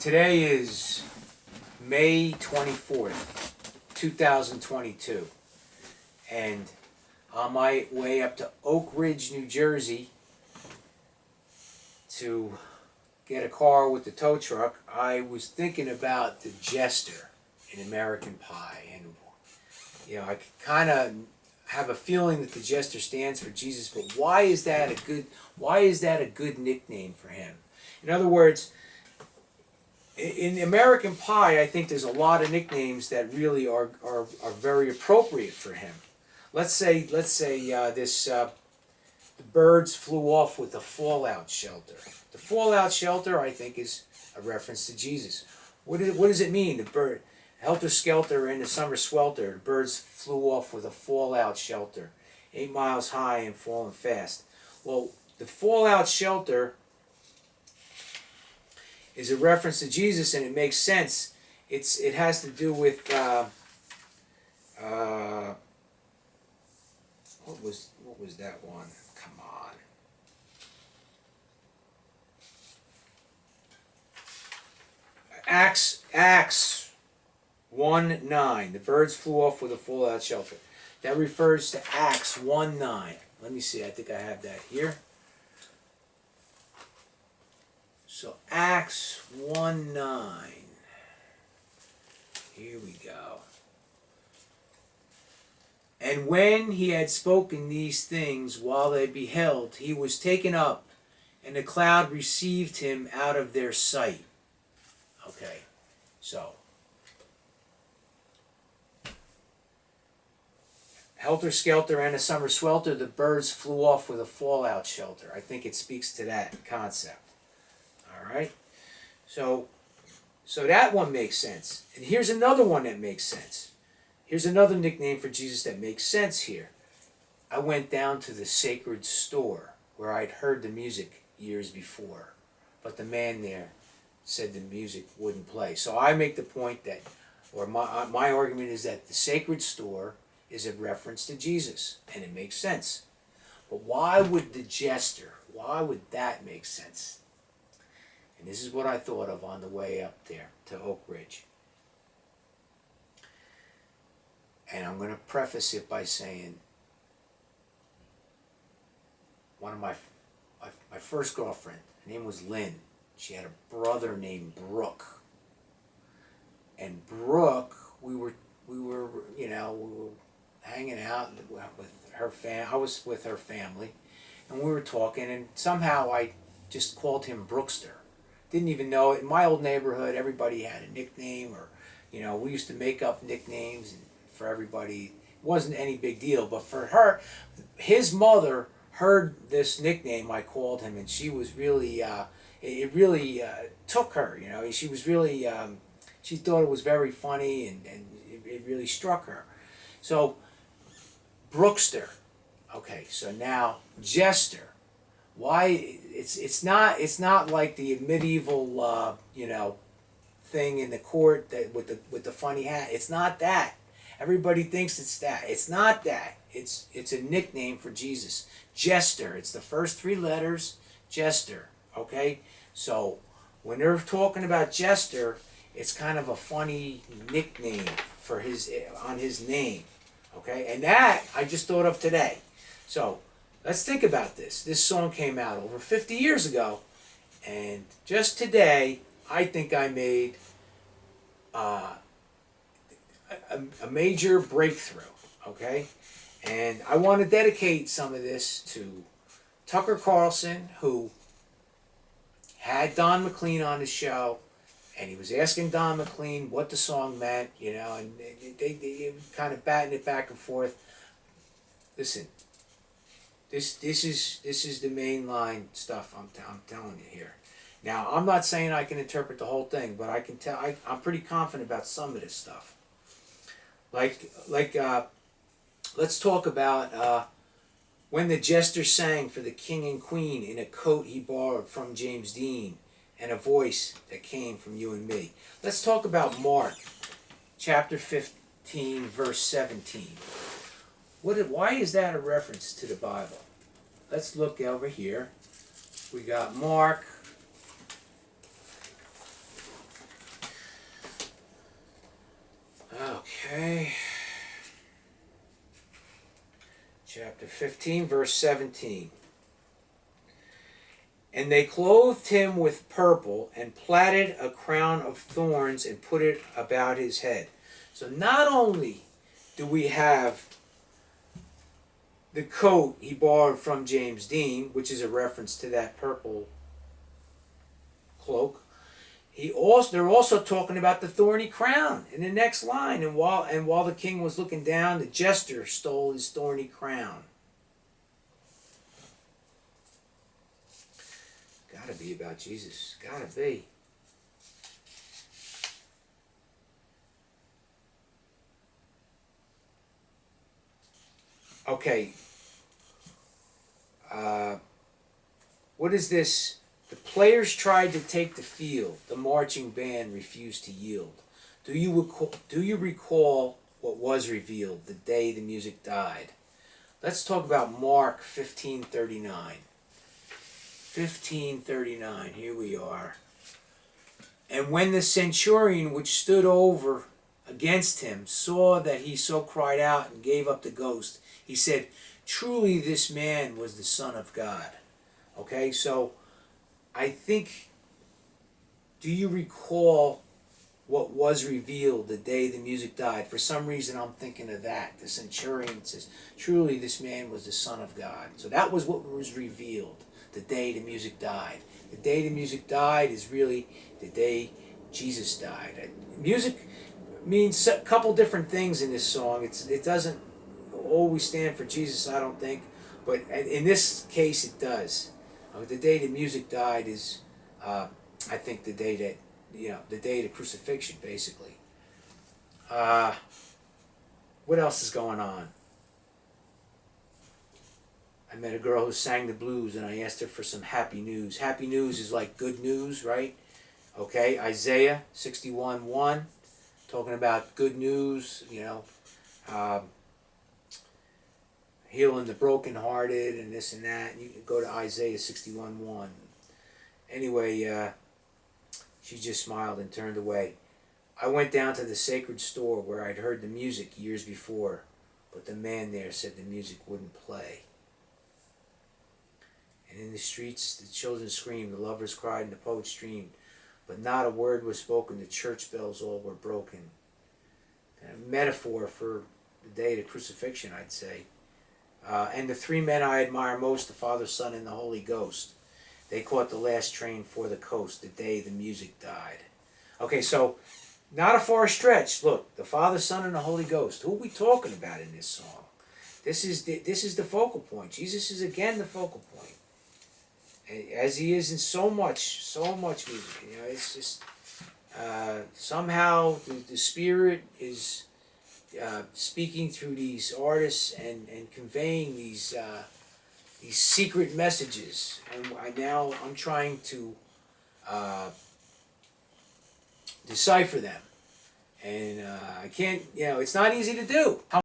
Today is May 24th, 2022, and on my way up to Oak Ridge, New Jersey to get a car with the tow truck, I was thinking about the jester in American Pie, and I kind of have a feeling that the jester stands for Jesus, but why is that a good nickname for him? In other words, in American Pie, I think there's a lot of nicknames that really are very appropriate for him. Let's say the birds flew off with a fallout shelter. The fallout shelter, I think, is a reference to Jesus. What does it mean? The bird, Helter, Skelter, in the summer swelter, the birds flew off with a fallout shelter, 8 miles high and falling fast. Well, the fallout shelter is a reference to Jesus, and it makes sense. It has to do with what was that one? Come on. Acts 1:9. The birds flew off with a fallout shelter. That refers to Acts 1:9. Let me see. I think I have that here. So Acts 1:9. Here we go. And when he had spoken these things while they beheld, he was taken up, and the cloud received him out of their sight. Okay, so Helter, Skelter, and a summer swelter, the birds flew off with a fallout shelter. I think it speaks to that concept. All right, so that one makes sense. And here's another one that makes sense. Here's another nickname for Jesus that makes sense here. I went down to the sacred store where I'd heard the music years before, but the man there said the music wouldn't play. So I make the point that, or my argument is that the sacred store is a reference to Jesus, and it makes sense. But why would the jester, why would that make sense? And this is what I thought of on the way up there to Oak Ridge. And I'm going to preface it by saying one of my first girlfriend, her name was Lynn. She had a brother named Brooke. And Brooke, we were hanging out with her I was with her family, and we were talking, and somehow I just called him Brookster. Didn't even know it. In my old neighborhood, everybody had a nickname, or we used to make up nicknames for everybody. It wasn't any big deal, but for her, his mother heard this nickname I called him, and she was really it really took her. She was really she thought it was very funny, and it really struck her. So Brookster. Okay, so now jester. Why it's not like the medieval thing in the court that with the funny hat. It's not that. Everybody thinks it's that. It's not that. It's a nickname for Jesus. Jester. It's the first 3 letters. Jester. Okay? So when they're talking about jester, it's kind of a funny nickname for on his name. Okay? And that I just thought of today. So let's think about this. This song came out over 50 years ago, and just today, I think I made a major breakthrough, okay? And I want to dedicate some of this to Tucker Carlson, who had Don Mclean on his show, and he was asking Don Mclean what the song meant, and they kind of batting it back and forth. Listen. This is the mainline stuff I'm telling you here. Now, I'm not saying I can interpret the whole thing, but I can tell. I'm pretty confident about some of this stuff. Let's talk about when the jester sang for the king and queen in a coat he borrowed from James Dean and a voice that came from you and me. Let's talk about Mark, chapter 15, verse 17. Why is that a reference to the Bible? Let's look over here. We got Mark chapter 15, verse 17. And they clothed him with purple and plaited a crown of thorns and put it about his head. So not only do we have the coat he borrowed from James Dean, which is a reference to that purple cloak, they're also talking about the thorny crown in the next line. And while the king was looking down, the jester stole his thorny crown. Gotta be about Jesus. Gotta be. Okay. What is this? The players tried to take the field. The marching band refused to yield. Do you recall what was revealed the day the music died? Let's talk about Mark 15:39. 15:39. Here we are. And when the centurion which stood over against him saw that he so cried out and gave up the ghost, he said, "Truly this man was the Son of God." Okay, so I think, do you recall what was revealed the day the music died? For some reason I'm thinking of that. The centurion says, "Truly this man was the Son of God." So that was what was revealed the day the music died. The day the music died is really the day Jesus died. Music means a couple different things in this song. It doesn't always stand for Jesus, I don't think, but in this case it does. The day the music died is, I think, the day that, the day of the crucifixion, basically. What else is going on? I met a girl who sang the blues, and I asked her for some happy news. Happy news is like good news, right? Okay, Isaiah 61:1, talking about good news, healing the brokenhearted and this and that. You can go to Isaiah 61:1. Anyway, she just smiled and turned away. I went down to the sacred store where I'd heard the music years before, but the man there said the music wouldn't play. And in the streets the children screamed, the lovers cried, and the poets dreamed, but not a word was spoken. The church bells all were broken. A metaphor for the day of the crucifixion, I'd say. And the three men I admire most, the Father, Son, and the Holy Ghost, they caught the last train for the coast the day the music died. Okay, so not a far stretch. Look, the Father, Son, and the Holy Ghost. Who are we talking about in this song? This is the focal point. Jesus is again the focal point, as he is in so much music. It's just somehow the Spirit is speaking through these artists and conveying these secret messages, and I'm trying to decipher them, and I can't. It's not easy to do.